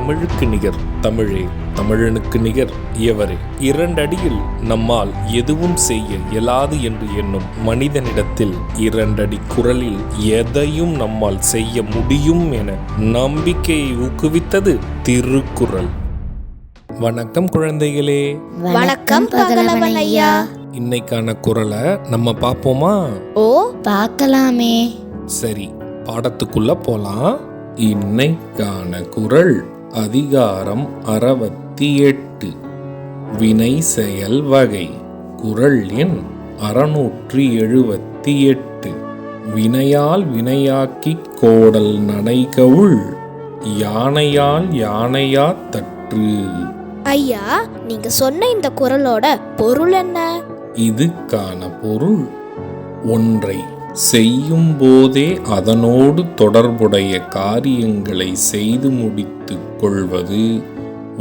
தமிழுக்கு நிகர் தமிழே, தமிழனுக்கு நிகர் எவரே. 2 அடியில் நம்மால் எதுவும் செய்ய இயலாது என்று எண்ணும் மனிதனிடத்தில் 2 அடி குரலில் எதையும் நம்மால் செய்ய முடியும் என நம்பிக்கையை ஊக்குவித்தது திருக்குறள். வணக்கம் குழந்தைகளே. வணக்கம் பகலவன் ஐயா. இன்னைக்கான குறளை நம்ம பார்ப்போமா? ஓ, பார்க்கலாமே. சரி, பாடத்துக்குள்ள போலாம். இன்னைக்கான குறள் அதிகாரம் 68, வினை செயல் வகை. குறள் எண் 678. வினையால் வினையாக்கிக் கோடல் நடைகவுள், யானையால் யானையா தற்று. ஐயா, நீங்க சொன்ன இந்த குறளோட பொருள் என்ன? இதுக்கான பொருள், ஒன்றை செய்யும் போதே அதனோடு தொடர்புடைய காரியங்களை செய்து முடித்துக் கொள்வது,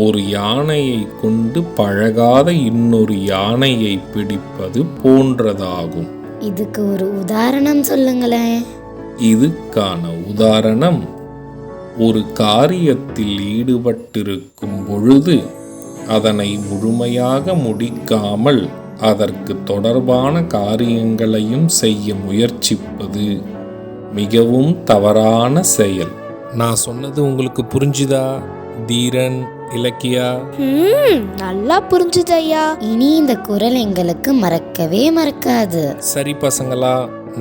ஒரு யானையை கொண்டு பழகாத இன்னொரு யானையை பிடிப்பது போன்றதாகும். இதுக்கு ஒரு உதாரணம் சொல்லுங்களேன். இதுக்கான உதாரணம், ஒரு காரியத்தில் ஈடுபட்டிருக்கும் பொழுது அதனை முழுமையாக முடிக்காமல் அதற்கு தொடர்பான காரியங்களையும் செய்ய முயற்சிப்பது மிகவும் தவறான செயல். நான் சொன்னது உங்களுக்கு புரிஞ்சுதா தீரன், இலக்கியா? நல்லா புரிஞ்சுது ஐயா. இனி இந்த குறள் எங்களுக்கு மறக்கவே மறக்காது. சரி பசங்களா,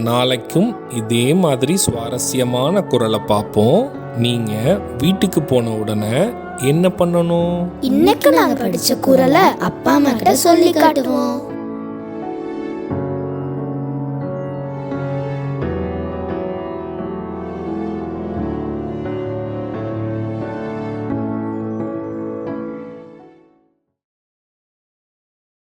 நாளைக்கும் இதே மாதிரி சுவாரஸ்யமான குறளை பார்ப்போம். நீங்க வீட்டுக்கு போன உடனே என்ன பண்ணணும்? இன்னைக்கு நாங்க படிச்ச குறளை அப்பா அம்மா கிட்ட சொல்லி காட்டுவோம்.